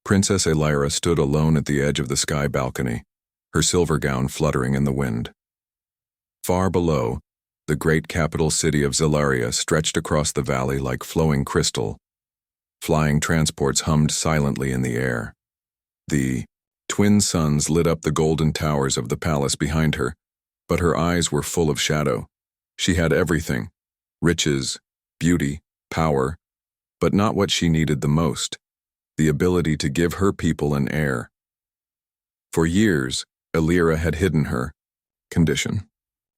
Princess Elira stood alone at the edge of the sky balcony, her silver gown fluttering in the wind. Far below, the great capital city of Zelaria stretched across the valley like flowing crystal. Flying transports hummed silently in the air. The twin suns lit up the golden towers of the palace behind her, but her eyes were full of shadow. She had everything: riches, beauty, power, but not what she needed the most: the ability to give her people an heir. For years, Elira had hidden her condition.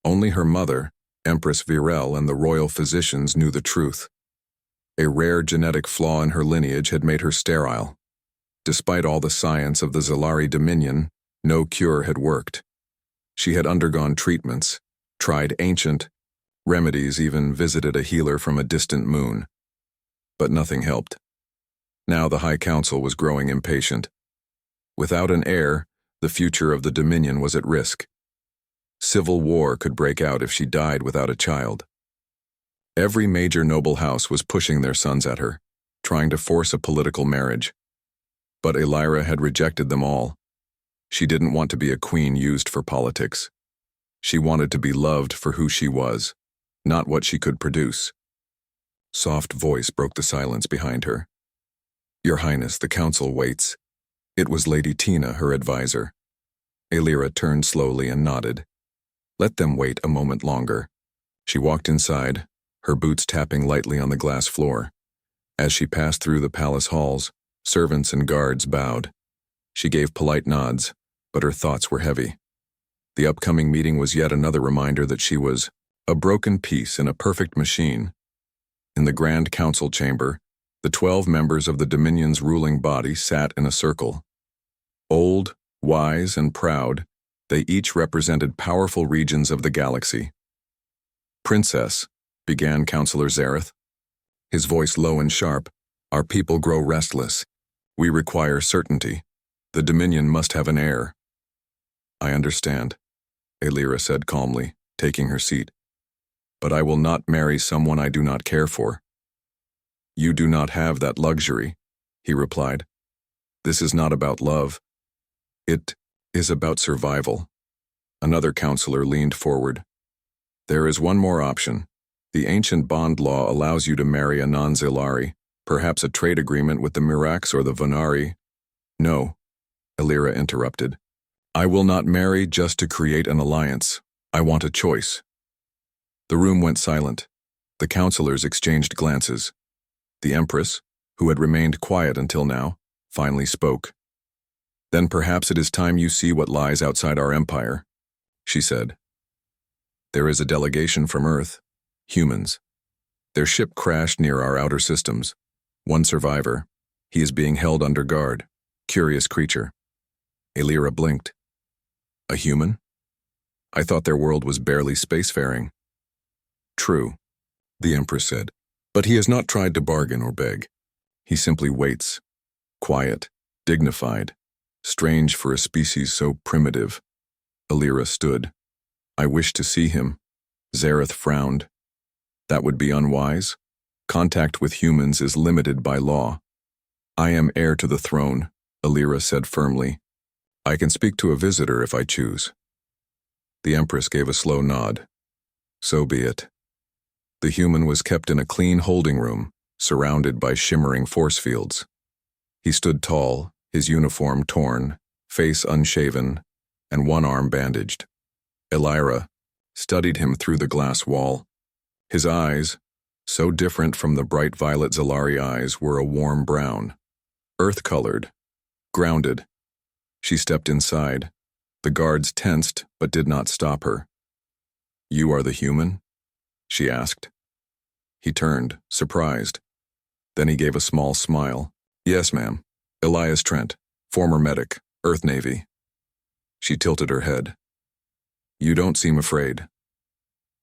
Only her mother, Empress Virel, and the royal physicians knew the truth. A rare genetic flaw in her lineage had made her sterile. Despite all the science of the Zelari Dominion, no cure had worked. She had undergone treatments, tried ancient remedies, even visited a healer from a distant moon. But nothing helped. Now the High Council was growing impatient. Without an heir, the future of the Dominion was at risk. Civil war could break out if she died without a child. Every major noble house was pushing their sons at her, trying to force a political marriage. But Elira had rejected them all. She didn't want to be a queen used for politics. She wanted to be loved for who she was, not what she could produce. Soft voice broke the silence behind her. "Your Highness, the council waits." It was Lady Tina, her advisor. Elira turned slowly and nodded. Let them wait a moment longer. She walked inside, her boots tapping lightly on the glass floor. As she passed through the palace halls, servants and guards bowed. She gave polite nods, but her thoughts were heavy. The upcoming meeting was yet another reminder that she was a broken piece in a perfect machine. In the Grand Council chamber, the 12 members of the Dominion's ruling body sat in a circle. Old, wise, and proud, they each represented powerful regions of the galaxy. "Princess," began Councillor Zareth, his voice low and sharp, "our people grow restless. We require certainty. The Dominion must have an heir." "I understand," Elira said calmly, taking her seat. "But I will not marry someone I do not care for." "You do not have that luxury," he replied. "This is not about love. It is about survival." Another counselor leaned forward. "There is one more option. The ancient bond law allows you to marry a non-Zelari, perhaps a trade agreement with the Mirax or the Vanari." "No," Elira interrupted. "I will not marry just to create an alliance. I want a choice." The room went silent. The counselors exchanged glances. The Empress, who had remained quiet until now, finally spoke. "Then perhaps it is time you see what lies outside our empire," she said. "There is a delegation from Earth, humans. Their ship crashed near our outer systems. One survivor. He is being held under guard. Curious creature." Elira blinked. "A human? I thought their world was barely spacefaring." "True," the Empress said, "but he has not tried to bargain or beg. He simply waits. Quiet, dignified. Strange for a species so primitive." Elira stood. "I wish to see him." Zareth frowned. "That would be unwise. Contact with humans is limited by law." "I am heir to the throne," Elira said firmly. "I can speak to a visitor if I choose." The Empress gave a slow nod. "So be it." The human was kept in a clean holding room, surrounded by shimmering force fields. He stood tall, his uniform torn, face unshaven, and one arm bandaged. Elira studied him through the glass wall. His eyes, so different from the bright violet Zelari eyes, were a warm brown, earth-colored, grounded. She stepped inside. The guards tensed but did not stop her. "You are the human?" she asked. He turned, surprised. Then he gave a small smile. "Yes, ma'am. Elias Trent, former medic, Earth Navy." She tilted her head. "You don't seem afraid."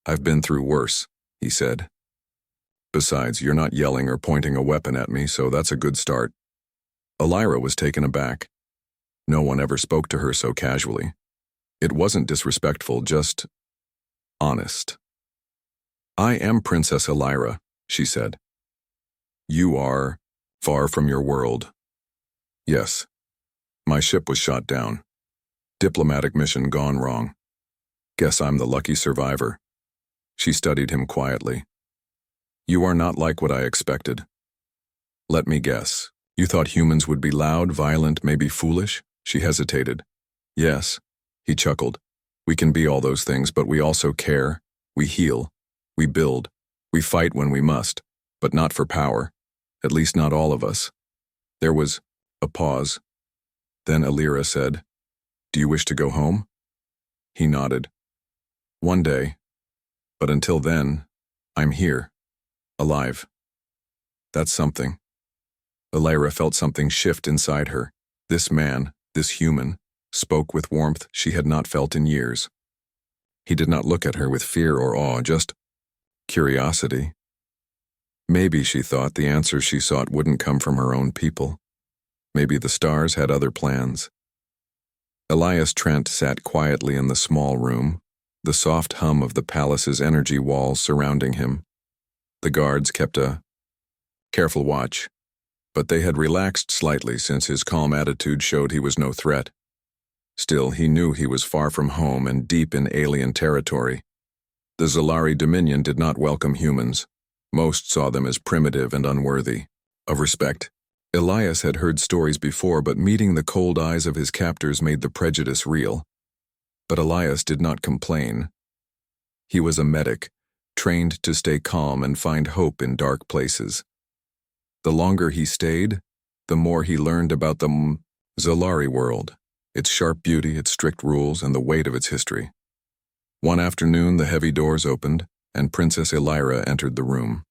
"I've been through worse," he said. "Besides, you're not yelling or pointing a weapon at me, so that's a good start." Elira was taken aback. No one ever spoke to her so casually. It wasn't disrespectful, just honest. "I am Princess Elira," she said. "You are far from your world." Yes. My ship was shot down. Diplomatic mission gone wrong. Guess I'm the lucky survivor. She studied him quietly. You are not like what I expected. Let me guess. You thought humans would be loud, violent, maybe foolish? She hesitated. Yes. He chuckled. We can be all those things, but we also care. We heal. We build. We fight when we must, but not for power. At least not all of us. There was a pause. Then Alira said, Do you wish to go home? He nodded. One day. But until then, I'm here. Alive. That's something. Alira felt something shift inside her. This man, this human, spoke with warmth she had not felt in years. He did not look at her with fear or awe, just curiosity. Maybe, she thought, the answers she sought wouldn't come from her own people. Maybe the stars had other plans. Elias Trent sat quietly in the small room, the soft hum of the palace's energy walls surrounding him. The guards kept a careful watch, but they had relaxed slightly since his calm attitude showed he was no threat. Still, he knew he was far from home and deep in alien territory. The Zalari Dominion did not welcome humans. Most saw them as primitive and unworthy of respect. Elias had heard stories before, but meeting the cold eyes of his captors made the prejudice real. But Elias did not complain. He was a medic, trained to stay calm and find hope in dark places. The longer he stayed, the more he learned about the Zalari world, its sharp beauty, its strict rules, and the weight of its history. One afternoon, the heavy doors opened, and Princess Elira entered the room.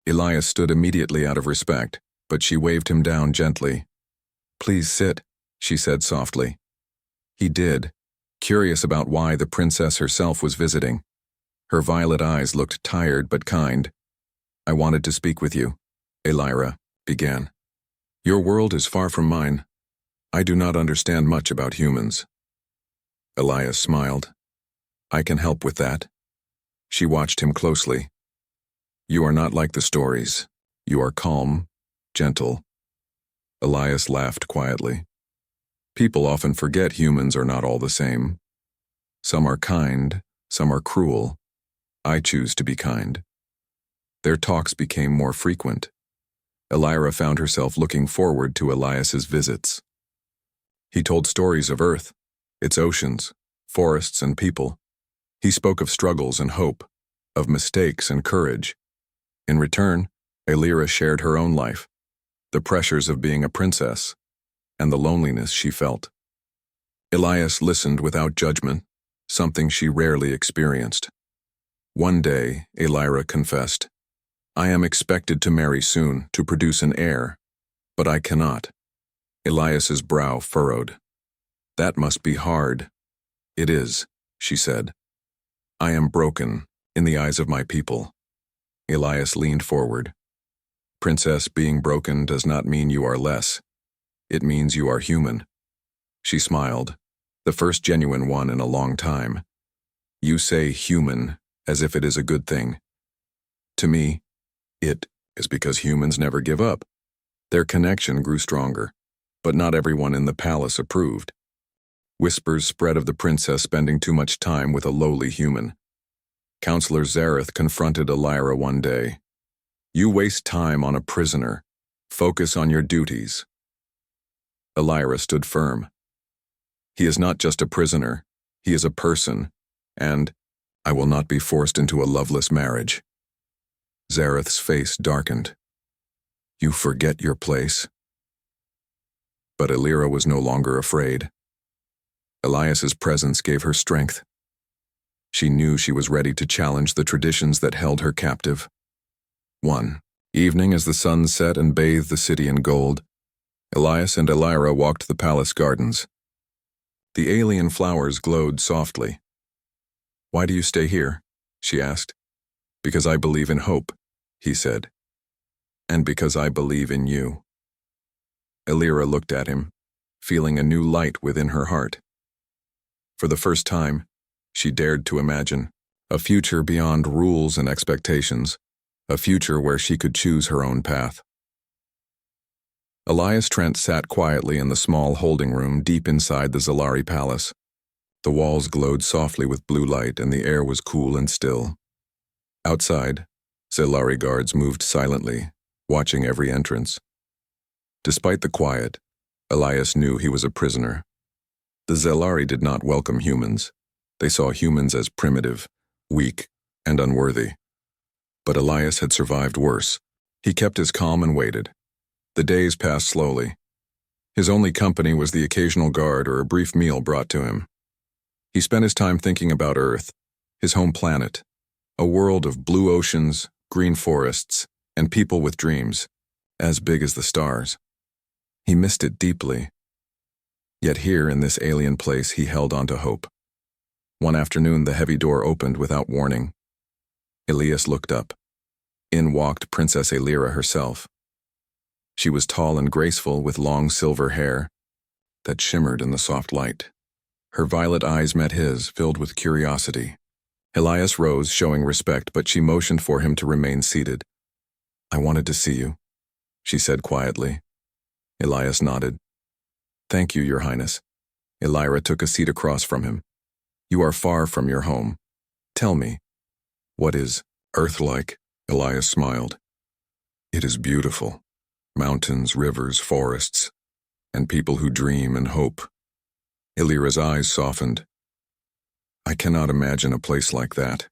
Elias stood immediately out of respect, but she waved him down gently. Please sit, she said softly. He did, curious about why the princess herself was visiting. Her violet eyes looked tired but kind. I wanted to speak with you, Elira began. Your world is far from mine. I do not understand much about humans. Elias smiled. I can help with that. She watched him closely. You are not like the stories. You are calm, gentle. Elias laughed quietly. People often forget humans are not all the same. Some are kind, some are cruel. I choose to be kind. Their talks became more frequent. Elira found herself looking forward to Elias's visits. He told stories of Earth, its oceans, forests, and people. He spoke of struggles and hope, of mistakes and courage. In return, Elira shared her own life, the pressures of being a princess, and the loneliness she felt. Elias listened without judgment, something she rarely experienced. One day, Elira confessed, I am expected to marry soon, to produce an heir, but I cannot. Elias's brow furrowed. That must be hard. It is, she said. I am broken in the eyes of my people. Elias leaned forward. Princess, being broken does not mean you are less. It means you are human. She smiled, the first genuine one in a long time. You say human as if it is a good thing. To me, it is because humans never give up. Their connection grew stronger, but not everyone in the palace approved. Whispers spread of the princess spending too much time with a lowly human. Counselor Zareth confronted Elira one day. You waste time on a prisoner. Focus on your duties. Elira stood firm. He is not just a prisoner. He is a person, and I will not be forced into a loveless marriage. Zareth's face darkened. You forget your place. But Elira was no longer afraid. Elias's presence gave her strength. She knew she was ready to challenge the traditions that held her captive. One evening, as the sun set and bathed the city in gold, Elias and Elira walked the palace gardens. The alien flowers glowed softly. Why do you stay here? She asked. Because I believe in hope, he said. And because I believe in you. Elira looked at him, feeling a new light within her heart. For the first time, she dared to imagine a future beyond rules and expectations, a future where she could choose her own path. Elias Trent sat quietly in the small holding room deep inside the Zalari palace. The walls glowed softly with blue light and the air was cool and still. Outside, Zalari guards moved silently, watching every entrance. Despite the quiet, Elias knew he was a prisoner. The Zalari did not welcome humans. They saw humans as primitive, weak, and unworthy. But Elias had survived worse. He kept his calm and waited. The days passed slowly. His only company was the occasional guard or a brief meal brought to him. He spent his time thinking about Earth, his home planet, a world of blue oceans, green forests, and people with dreams, as big as the stars. He missed it deeply. Yet here in this alien place he held on to hope. One afternoon the heavy door opened without warning. Elias looked up. In walked Princess Elira herself. She was tall and graceful with long silver hair that shimmered in the soft light. Her violet eyes met his, filled with curiosity. Elias rose, showing respect, but she motioned for him to remain seated. "I wanted to see you," she said quietly. Elias nodded. "Thank you, Your Highness." Elira took a seat across from him. "You are far from your home. Tell me, what is Earth like?" Elias smiled. "It is beautiful. Mountains, rivers, forests, and people who dream and hope." Elira's eyes softened. "I cannot imagine a place like that."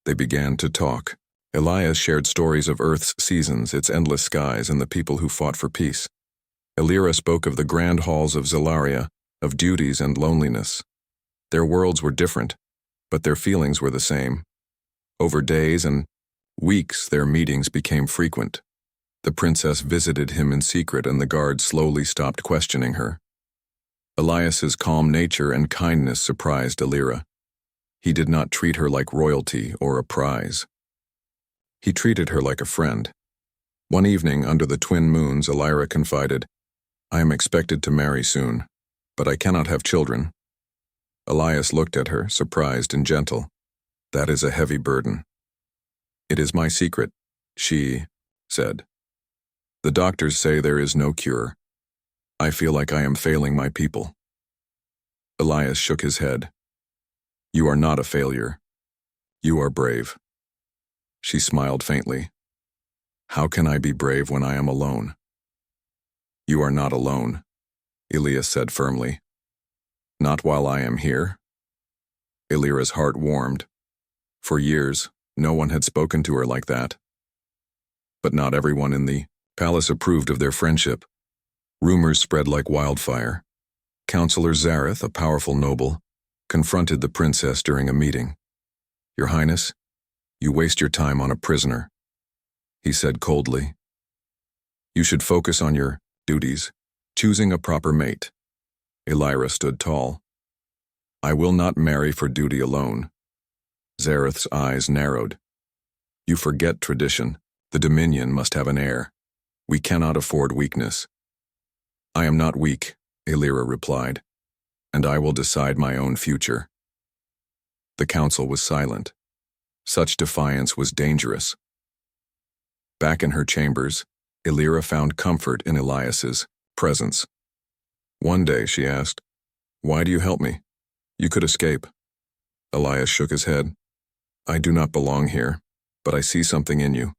They began to talk. Elias shared stories of Earth's seasons, its endless skies, and the people who fought for peace. Elira spoke of the grand halls of Zalaria, of duties and loneliness. Their worlds were different, but their feelings were the same. Over days and weeks, their meetings became frequent. The princess visited him in secret, and the guards slowly stopped questioning her. Elias's calm nature and kindness surprised Elira. He did not treat her like royalty or a prize. He treated her like a friend. One evening, under the twin moons, Elira confided, "I am expected to marry soon, but I cannot have children." Elias looked at her, surprised and gentle. "That is a heavy burden." "It is my secret," she said. "The doctors say there is no cure. I feel like I am failing my people." Elias shook his head. "You are not a failure. You are brave." She smiled faintly. "How can I be brave when I am alone?" "You are not alone," Elias said firmly. "Not while I am here." Elira's heart warmed. For years, no one had spoken to her like that. But not everyone in the palace approved of their friendship. Rumors spread like wildfire. Counselor Zareth, a powerful noble, confronted the princess during a meeting. "Your Highness, you waste your time on a prisoner," he said coldly. "You should focus on your duties, choosing a proper mate." Elira stood tall. "I will not marry for duty alone." Zareth's eyes narrowed. "You forget tradition. The Dominion must have an heir. We cannot afford weakness." "I am not weak," Elira replied, "and I will decide my own future." The council was silent. Such defiance was dangerous. Back in her chambers, Elira found comfort in Elias's presence. One day she asked, "Why do you help me? You could escape." Elias shook his head. "I do not belong here, but I see something in you,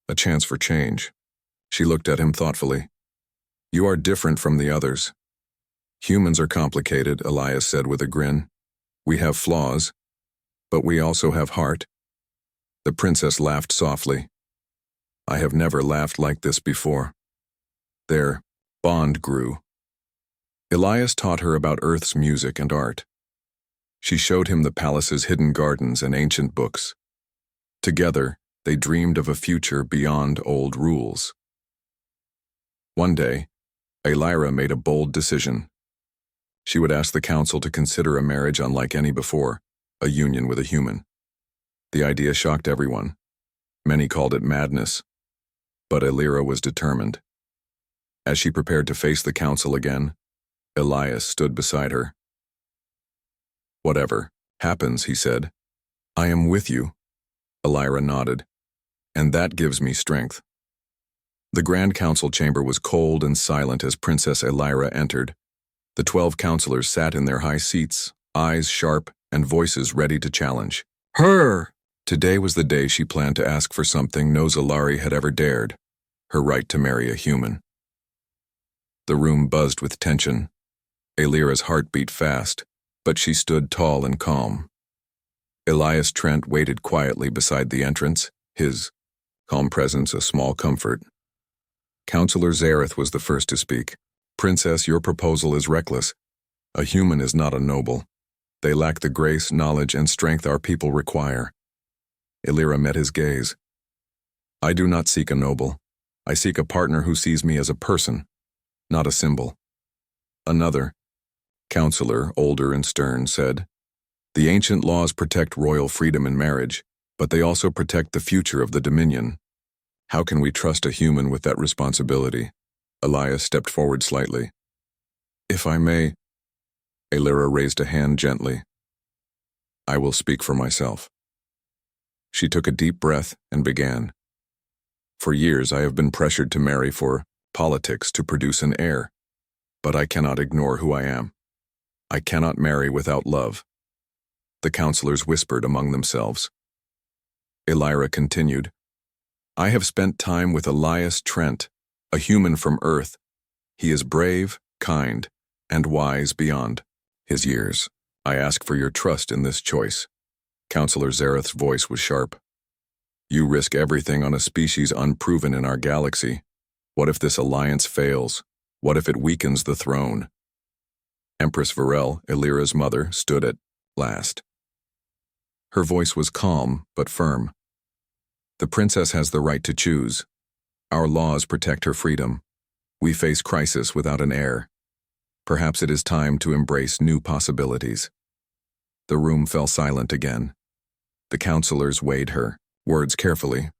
a chance for change." She looked at him thoughtfully. "You are different from the others." "Humans are complicated," Elias said with a grin. "We have flaws, but we also have heart." The princess laughed softly. "I have never laughed like this before." Their bond grew. Elias taught her about Earth's music and art. She showed him the palace's hidden gardens and ancient books. Together, they dreamed of a future beyond old rules. One day, Elira made a bold decision. She would ask the council to consider a marriage unlike any before, a union with a human. The idea shocked everyone. Many called it madness. But Elira was determined. As she prepared to face the council again, Elias stood beside her. "Whatever happens," he said, "I am with you." Elira nodded. "And that gives me strength." The Grand Council chamber was cold and silent as Princess Elira entered. The 12 counselors sat in their high seats, eyes sharp and voices ready to challenge. Her! Today was the day she planned to ask for something no Zalari had ever dared, her right to marry a human. The room buzzed with tension. Elira's heart beat fast, but she stood tall and calm. Elias Trent waited quietly beside the entrance, his calm presence a small comfort. Counselor Zareth was the first to speak. Princess, your proposal is reckless. A human is not a noble. They lack the grace, knowledge, and strength our people require. Elira met his gaze. I do not seek a noble. I seek a partner who sees me as a person, not a symbol. Another, counselor, older and stern, said, the ancient laws protect royal freedom in marriage, but they also protect the future of the Dominion. How can we trust a human with that responsibility? Elias stepped forward slightly. If I may, Elira raised a hand gently. I will speak for myself. She took a deep breath and began. For years I have been pressured to marry for politics to produce an heir, but I cannot ignore who I am. I cannot marry without love. The counselors whispered among themselves. Elira continued, I have spent time with Elias Trent, a human from Earth. He is brave, kind, and wise beyond his years. I ask for your trust in this choice. Counselor Zareth's voice was sharp. You risk everything on a species unproven in our galaxy. What if this alliance fails? What if it weakens the throne? Empress Varel, Elira's mother, stood at last. Her voice was calm but firm. The princess has the right to choose. Our laws protect her freedom. We face crisis without an heir. Perhaps it is time to embrace new possibilities. The room fell silent again. The counselors weighed her words carefully.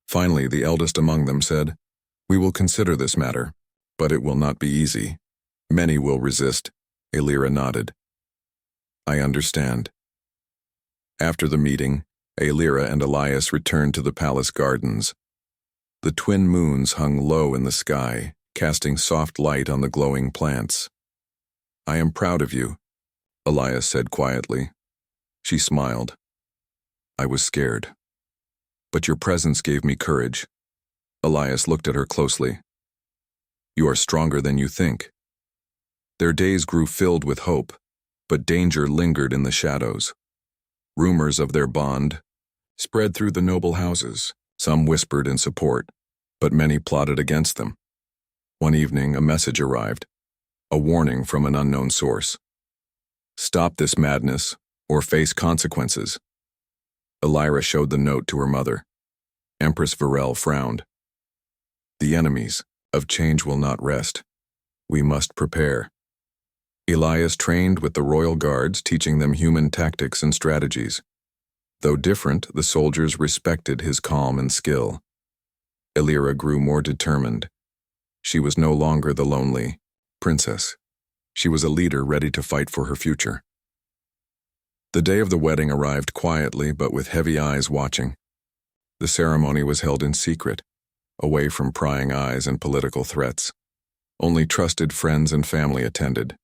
Finally, the eldest among them said, We will consider this matter, but it will not be easy. Many will resist. Elira nodded. I understand. After the meeting, Elira and Elias returned to the palace gardens. The twin moons hung low in the sky, casting soft light on the glowing plants. I am proud of you, Elias said quietly. She smiled. I was scared. But your presence gave me courage. Elias looked at her closely. You are stronger than you think. Their days grew filled with hope, but danger lingered in the shadows. Rumors of their bond spread through the noble houses. Some whispered in support, but many plotted against them. One evening, a message arrived, a warning from an unknown source. Stop this madness, or face consequences. Elira showed the note to her mother. Empress Varel frowned. The enemies of change will not rest. We must prepare. Elias trained with the royal guards, teaching them human tactics and strategies. Though different, the soldiers respected his calm and skill. Elira grew more determined. She was no longer the lonely princess. She was a leader ready to fight for her future. The day of the wedding arrived quietly but with heavy eyes watching. The ceremony was held in secret, away from prying eyes and political threats. Only trusted friends and family attended.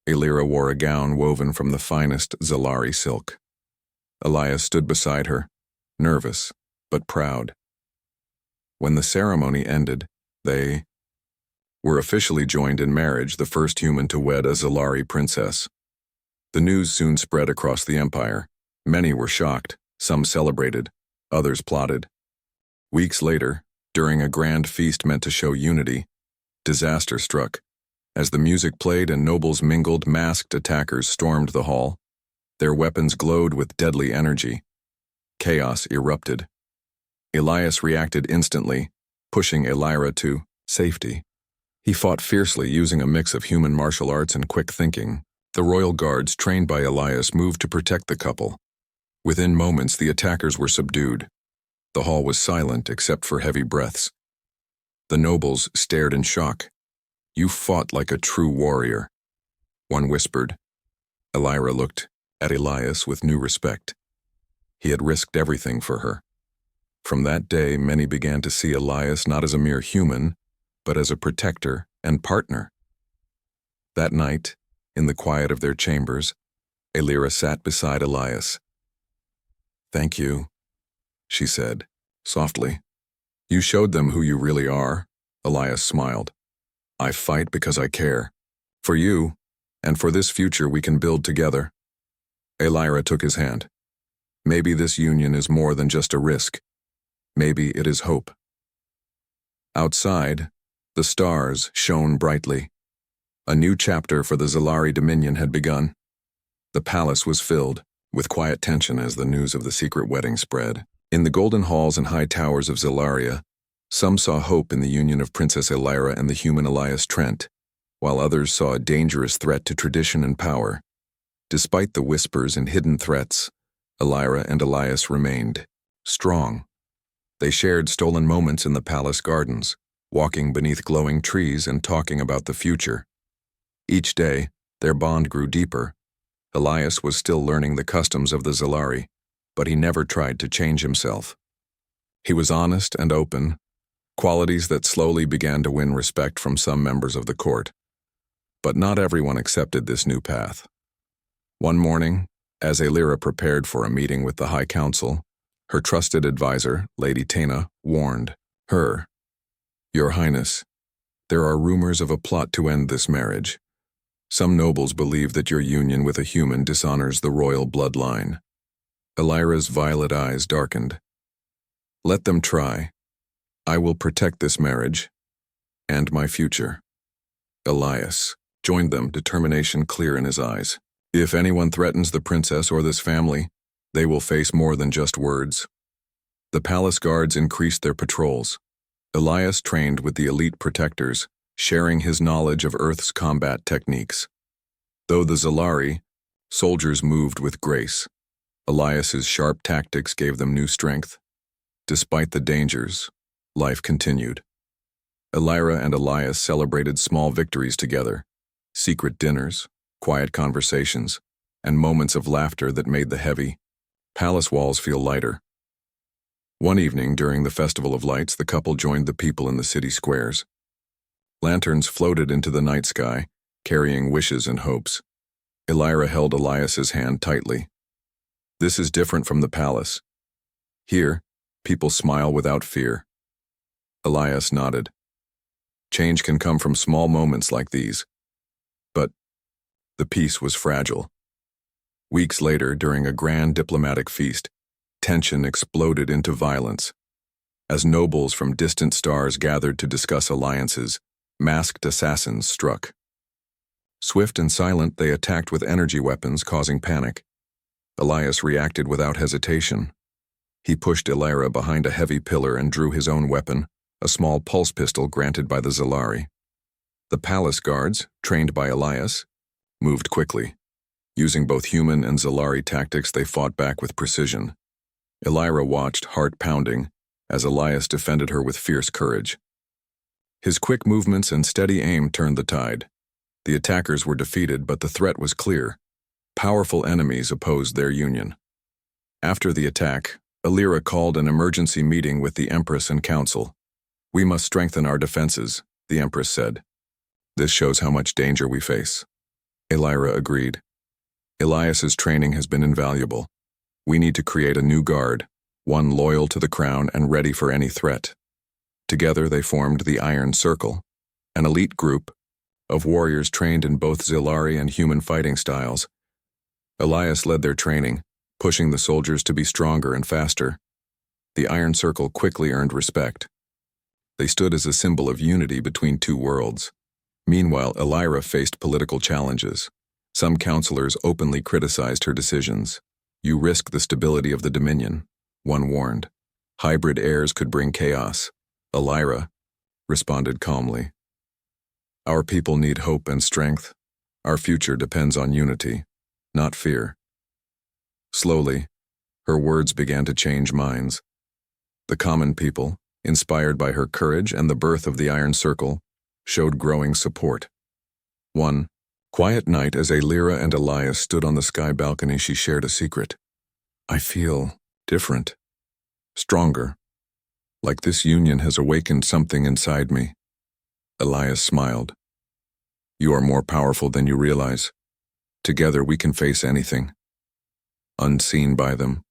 Elira wore a gown woven from the finest Zalari silk. Elias stood beside her, nervous but proud. When the ceremony ended, they were officially joined in marriage, the first human to wed a Zalari princess. The news soon spread across the empire. Many were shocked, some celebrated, others plotted. Weeks later, during a grand feast meant to show unity, disaster struck. As the music played and nobles mingled, masked attackers stormed the hall. Their weapons glowed with deadly energy. Chaos erupted. Elias reacted instantly, pushing Elira to safety. He fought fiercely, using a mix of human martial arts and quick thinking. The royal guards trained by Elias moved to protect the couple. Within moments, the attackers were subdued. The hall was silent except for heavy breaths. The nobles stared in shock. You fought like a true warrior, one whispered. Elira looked at Elias with new respect. He had risked everything for her. From that day, many began to see Elias not as a mere human, but as a protector and partner. That night, in the quiet of their chambers, Elira sat beside Elias. "Thank you," she said, softly. "You showed them who you really are," Elias smiled. "I fight because I care. For you, and for this future we can build together." Elira took his hand. "Maybe this union is more than just a risk. Maybe it is hope." Outside, the stars shone brightly. A new chapter for the Zalari Dominion had begun. The palace was filled with quiet tension as the news of the secret wedding spread. In the golden halls and high towers of Zalaria, some saw hope in the union of Princess Elira and the human Elias Trent, while others saw a dangerous threat to tradition and power. Despite the whispers and hidden threats, Elira and Elias remained strong. They shared stolen moments in the palace gardens, walking beneath glowing trees and talking about the future. Each day, their bond grew deeper. Elias was still learning the customs of the Zalari, but he never tried to change himself. He was honest and open, qualities that slowly began to win respect from some members of the court. But not everyone accepted this new path. One morning, as Elira prepared for a meeting with the High Council, her trusted advisor, Lady Tena, warned her, "Your Highness, there are rumors of a plot to end this marriage. Some nobles believe that your union with a human dishonors the royal bloodline." Elira's violet eyes darkened. "Let them try. I will protect this marriage and my future." Elias joined them, determination clear in his eyes. "If anyone threatens the princess or this family, they will face more than just words." The palace guards increased their patrols. Elias trained with the elite protectors, sharing his knowledge of Earth's combat techniques. Though the Zalari, soldiers moved with grace. Elias's sharp tactics gave them new strength. Despite the dangers, life continued. Elira and Elias celebrated small victories together, secret dinners, quiet conversations, and moments of laughter that made the heavy palace walls feel lighter. One evening during the Festival of Lights, the couple joined the people in the city squares. Lanterns floated into the night sky, carrying wishes and hopes. Elira held Elias's hand tightly. "This is different from the palace. Here, people smile without fear." Elias nodded. "Change can come from small moments like these." But the peace was fragile. Weeks later, during a grand diplomatic feast, tension exploded into violence. As nobles from distant stars gathered to discuss alliances, masked assassins struck. Swift and silent, they attacked with energy weapons, causing panic. Elias reacted without hesitation. He pushed Elira behind a heavy pillar and drew his own weapon, a small pulse pistol granted by the Zalari. The palace guards, trained by Elias, moved quickly. Using both human and Zalari tactics, they fought back with precision. Elira watched, heart pounding, as Elias defended her with fierce courage. His quick movements and steady aim turned the tide. The attackers were defeated, but the threat was clear. Powerful enemies opposed their union. After the attack, Elira called an emergency meeting with the Empress and Council. "We must strengthen our defenses," the Empress said. "This shows how much danger we face." Elira agreed. "Elias's training has been invaluable. We need to create a new guard, one loyal to the crown and ready for any threat." Together they formed the Iron Circle, an elite group of warriors trained in both Zalari and human fighting styles. Elias led their training, pushing the soldiers to be stronger and faster. The Iron Circle quickly earned respect. They stood as a symbol of unity between two worlds. Meanwhile, Elira faced political challenges. Some counselors openly criticized her decisions. "You risk the stability of the Dominion," one warned. "Hybrid heirs could bring chaos." Elira responded calmly. "Our people need hope and strength. Our future depends on unity, not fear." Slowly, her words began to change minds. The common people, inspired by her courage and the birth of the Iron Circle, showed growing support. One quiet night, as Elira and Elias stood on the sky balcony, she shared a secret. "I feel different, stronger, Like this union has awakened something inside me. Elias smiled. You are more powerful than you realize. Together we can face anything. Unseen by them,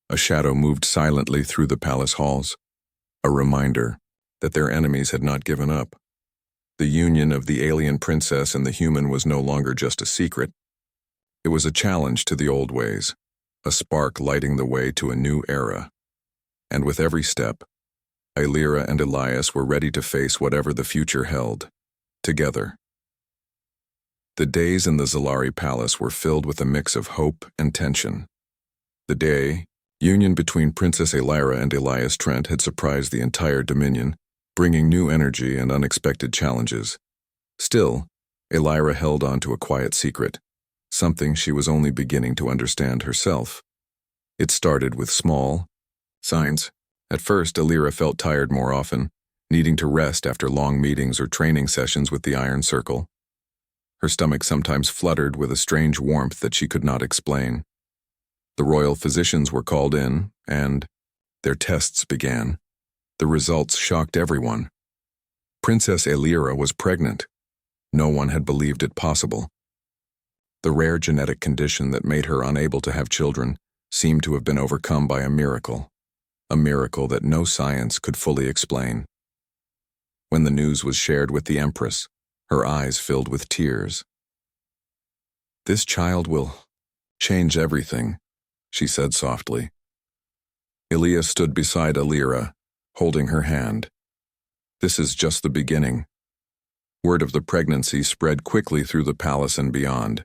a shadow moved silently through the palace halls, a reminder that their enemies had not given up. The union of the alien princess and the human was no longer just a secret. It was a challenge to the old ways, a spark lighting the way to a new era. And with every step, Ailira and Elias were ready to face whatever the future held, together. The days in the Zalari Palace were filled with a mix of hope and tension. The day, union between Princess Ailira and Elias Trent had surprised the entire Dominion, bringing new energy and unexpected challenges. Still, Ailira held on to a quiet secret, something she was only beginning to understand herself. It started with small signs. At first, Ailira felt tired more often, needing to rest after long meetings or training sessions with the Iron Circle. Her stomach sometimes fluttered with a strange warmth that she could not explain. The royal physicians were called in, and their tests began. The results shocked everyone. Princess Ailira was pregnant. No one had believed it possible. The rare genetic condition that made her unable to have children seemed to have been overcome by a miracle that no science could fully explain. When the news was shared with the Empress, her eyes filled with tears. "This child will change everything," she said softly. Elias stood beside Ailira, holding her hand. "This is just the beginning." Word of the pregnancy spread quickly through the palace and beyond.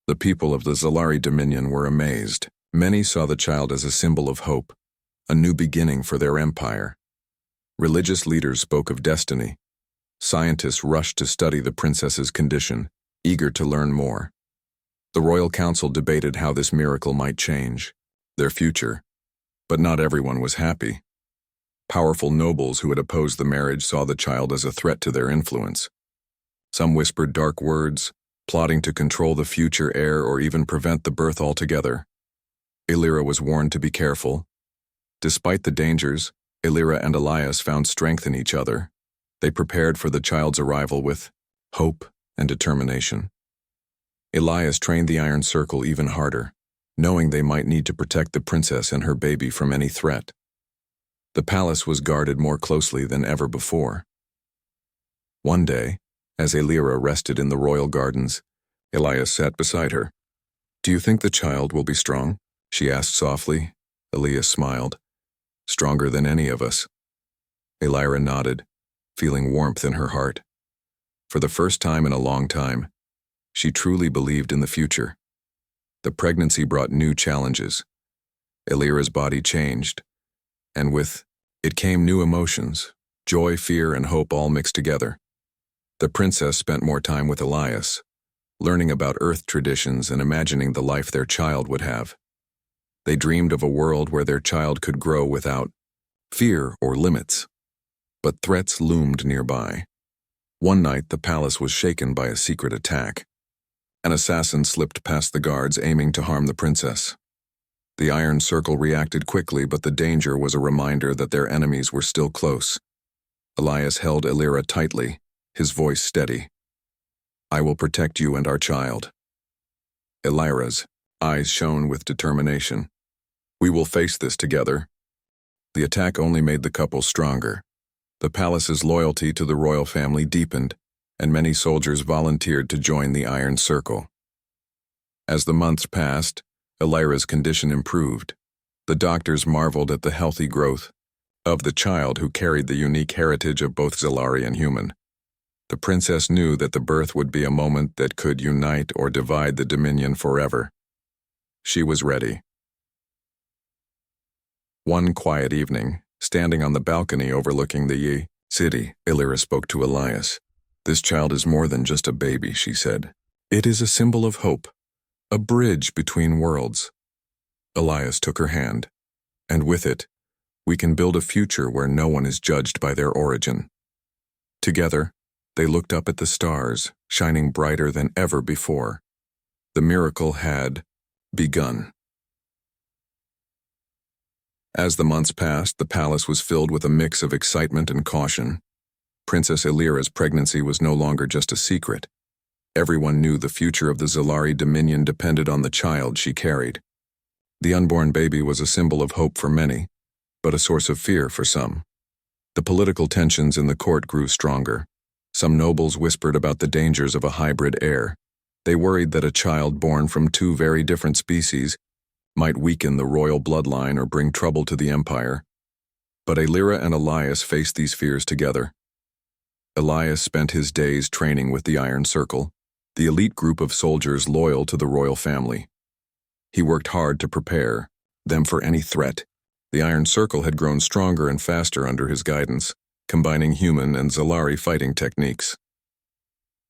The people of the Zalari Dominion were amazed. Many saw the child as a symbol of hope, a new beginning for their empire. Religious leaders spoke of destiny. Scientists rushed to study the princess's condition, eager to learn more. The royal council debated how this miracle might change their future, but not everyone was happy. Powerful nobles who had opposed the marriage saw the child as a threat to their influence. Some whispered dark words, plotting to control the future heir or even prevent the birth altogether. Ailira was warned to be careful. Despite the dangers, Ailira and Elias found strength in each other. They prepared for the child's arrival with hope and determination. Elias trained the Iron Circle even harder, knowing they might need to protect the princess and her baby from any threat. The palace was guarded more closely than ever before. One day, as Ailira rested in the royal gardens, Elias sat beside her. "Do you think the child will be strong?" she asked softly. Elias smiled. "Stronger than any of us." Ailira nodded, feeling warmth in her heart. For the first time in a long time, she truly believed in the future. The pregnancy brought new challenges. Ailira's body changed, and with it came new emotions, joy, fear, and hope all mixed together. The princess spent more time with Elias, learning about Earth traditions and imagining the life their child would have. They dreamed of a world where their child could grow without fear or limits. But threats loomed nearby. One night, the palace was shaken by a secret attack. An assassin slipped past the guards, aiming to harm the princess. The Iron Circle reacted quickly, but the danger was a reminder that their enemies were still close. Elias held Ailira tightly, his voice steady. "I will protect you and our child." Ailira's eyes shone with determination. "We will face this together." The attack only made the couple stronger. The palace's loyalty to the royal family deepened, and many soldiers volunteered to join the Iron Circle. As the months passed, Ailira's condition improved. The doctors marveled at the healthy growth of the child who carried the unique heritage of both Zalari and human. The princess knew that the birth would be a moment that could unite or divide the Dominion forever. She was ready. One quiet evening, standing on the balcony overlooking the city, Ailira spoke to Elias. "This child is more than just a baby," she said. "It is a symbol of hope, a bridge between worlds." Elias took her hand, and with it, "We can build a future where no one is judged by their origin." Together, they looked up at the stars, shining brighter than ever before. The miracle had begun. As the months passed, the palace was filled with a mix of excitement and caution. Princess Elira's pregnancy was no longer just a secret. Everyone knew the future of the Zalari dominion depended on the child she carried. The unborn baby was a symbol of hope for many, but a source of fear for some. The political tensions in the court grew stronger. Some nobles whispered about the dangers of a hybrid heir. They worried that a child born from two very different species might weaken the royal bloodline or bring trouble to the empire. But Elira and Elias faced these fears together. Elias spent his days training with the Iron Circle, the elite group of soldiers loyal to the royal family. He worked hard to prepare them for any threat. The Iron Circle had grown stronger and faster under his guidance, combining human and Zalari fighting techniques.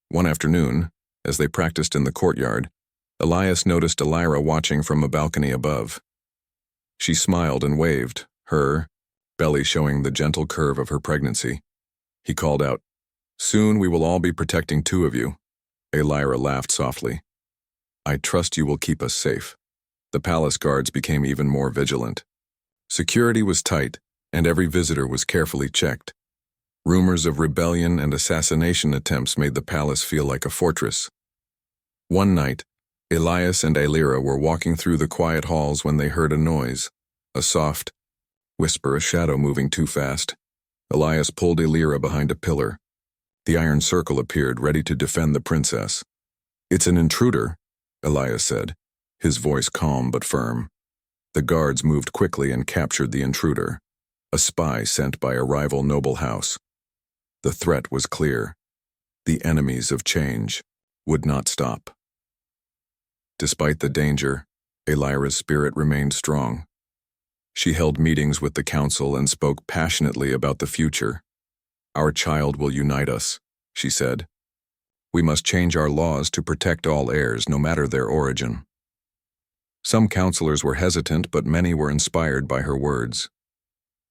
One afternoon, as they practiced in the courtyard, Elias noticed Elira watching from a balcony above. She smiled and waved, her belly showing the gentle curve of her pregnancy. He called out, "Soon we will all be protecting two of you." Elira laughed softly. "I trust you will keep us safe." The palace guards became even more vigilant. Security was tight, and every visitor was carefully checked. Rumors of rebellion and assassination attempts made the palace feel like a fortress. One night, Elias and Elira were walking through the quiet halls when they heard a noise, a soft whisper, a shadow moving too fast. Elias pulled Elira behind a pillar. The Iron Circle appeared, ready to defend the princess. "It's an intruder," Elias said, his voice calm but firm. The guards moved quickly and captured the intruder, a spy sent by a rival noble house. The threat was clear. The enemies of change would not stop. Despite the danger, Elira's spirit remained strong. She held meetings with the council and spoke passionately about the future. "Our child will unite us," she said. "We must change our laws to protect all heirs, no matter their origin." Some counselors were hesitant, but many were inspired by her words.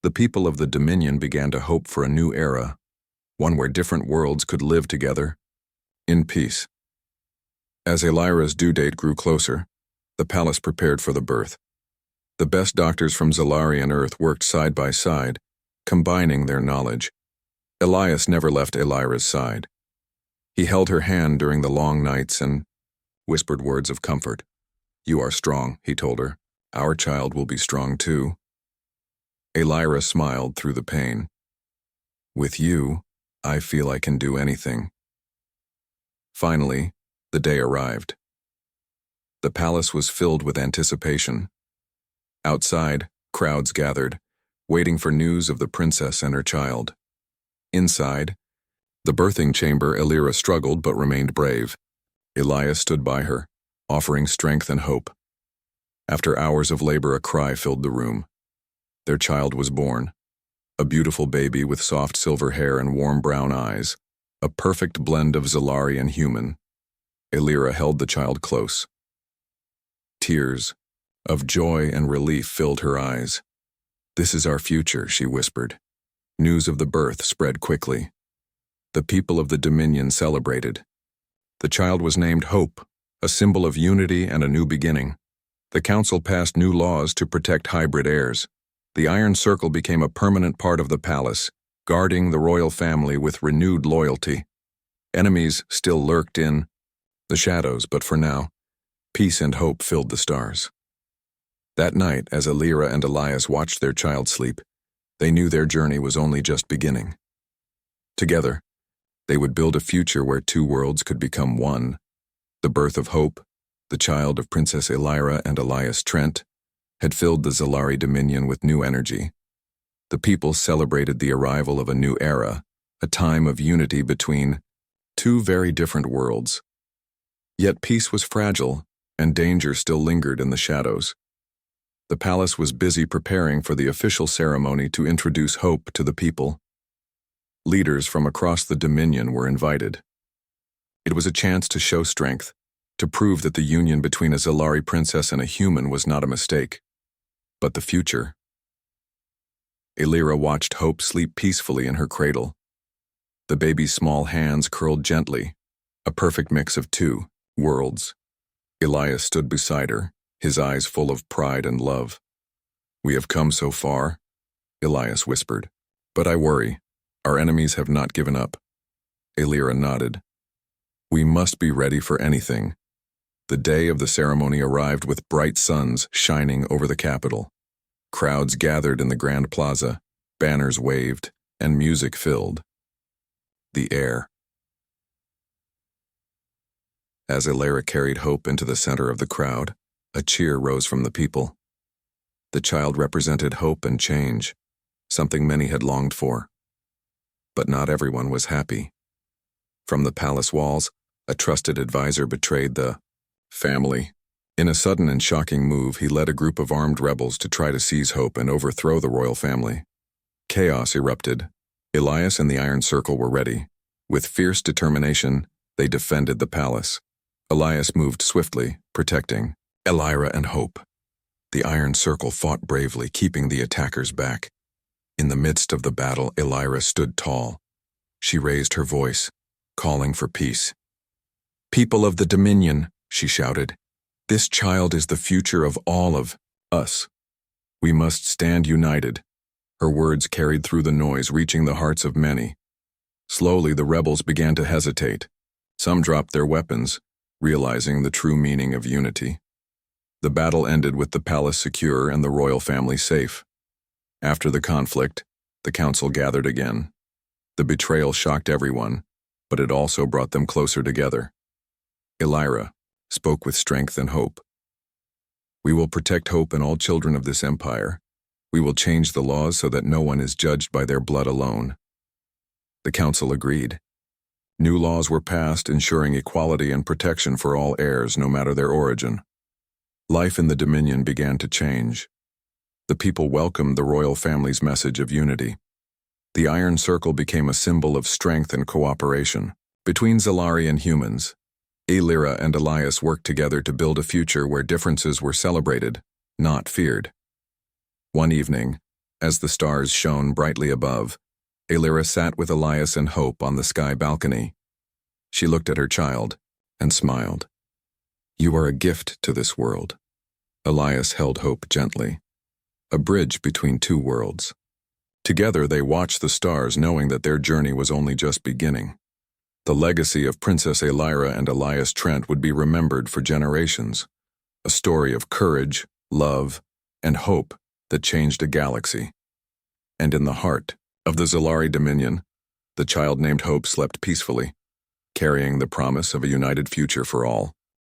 The people of the Dominion began to hope for a new era, one where different worlds could live together in peace. As Elira's due date grew closer, the palace prepared for the birth. The best doctors from Zalari and Earth worked side by side, combining their knowledge. Elias never left Elira's side. He held her hand during the long nights and whispered words of comfort. "You are strong," he told her. "Our child will be strong too." Elira smiled through the pain. "With you, I feel I can do anything." Finally, the day arrived. The palace was filled with anticipation. Outside, crowds gathered, waiting for news of the princess and her child. Inside, the birthing chamber, Elira struggled but remained brave. Elias stood by her, offering strength and hope. After hours of labor, a cry filled the room. Their child was born, a beautiful baby with soft silver hair and warm brown eyes, a perfect blend of Zalari and human. Elira held the child close. Tears of joy and relief filled her eyes. "This is our future," she whispered. News of the birth spread quickly. The people of the Dominion celebrated. The child was named Hope, a symbol of unity and a new beginning. The council passed new laws to protect hybrid heirs. The Iron Circle became a permanent part of the palace, guarding the royal family with renewed loyalty. Enemies still lurked in the shadows, but for now, peace and hope filled the stars. That night, as Elira and Elias watched their child sleep, they knew their journey was only just beginning. Together, they would build a future where two worlds could become one. The birth of Hope, the child of Princess Elira and Elias Trent, had filled the Zalari Dominion with new energy. The people celebrated the arrival of a new era, a time of unity between two very different worlds. Yet peace was fragile, and danger still lingered in the shadows. The palace was busy preparing for the official ceremony to introduce Hope to the people. Leaders from across the Dominion were invited. It was a chance to show strength, to prove that the union between a Zalari princess and a human was not a mistake. But the future. Elira watched Hope sleep peacefully in her cradle. The baby's small hands curled gently, a perfect mix of two worlds. Elias stood beside her, his eyes full of pride and love. We have come so far, Elias whispered. But I worry. Our enemies have not given up. Elira nodded. We must be ready for anything. The day of the ceremony arrived with bright suns shining over the capital. Crowds gathered in the Grand Plaza, banners waved, and music filled the air. As Elira carried Hope into the center of the crowd, a cheer rose from the people. The child represented hope and change, something many had longed for. But not everyone was happy. From the palace walls, a trusted advisor betrayed the family. In a sudden and shocking move, he led a group of armed rebels to try to seize Hope and overthrow the royal family. Chaos erupted. Elias and the Iron Circle were ready. With fierce determination, they defended the palace. Elias moved swiftly, protecting Elira and Hope. The Iron Circle fought bravely, keeping the attackers back. In the midst of the battle, Elira stood tall. She raised her voice, calling for peace. "People of the Dominion," she shouted, "this child is the future of all of us. We must stand united." Her words carried through the noise, reaching the hearts of many. Slowly, the rebels began to hesitate. Some dropped their weapons, realizing the true meaning of unity. The battle ended with the palace secure and the royal family safe. After the conflict, the council gathered again. The betrayal shocked everyone, but it also brought them closer together. Elira spoke with strength and hope. "We will protect Hope and all children of this empire. We will change the laws so that no one is judged by their blood alone." The council agreed. New laws were passed ensuring equality and protection for all heirs, no matter their origin. Life in the Dominion began to change. The people welcomed the royal family's message of unity. The Iron Circle became a symbol of strength and cooperation. Between Zalari and humans, Elira and Elias worked together to build a future where differences were celebrated, not feared. One evening, as the stars shone brightly above, Elira sat with Elias and Hope on the sky balcony. She looked at her child and smiled. "You are a gift to this world." Elias held Hope gently, a bridge between two worlds. Together they watched the stars, knowing that their journey was only just beginning. The legacy of Princess Elira and Elias Trent would be remembered for generations, a story of courage, love, and hope that changed a galaxy. And in the heart of the Zalari Dominion, the child named Hope slept peacefully, carrying the promise of a united future for all.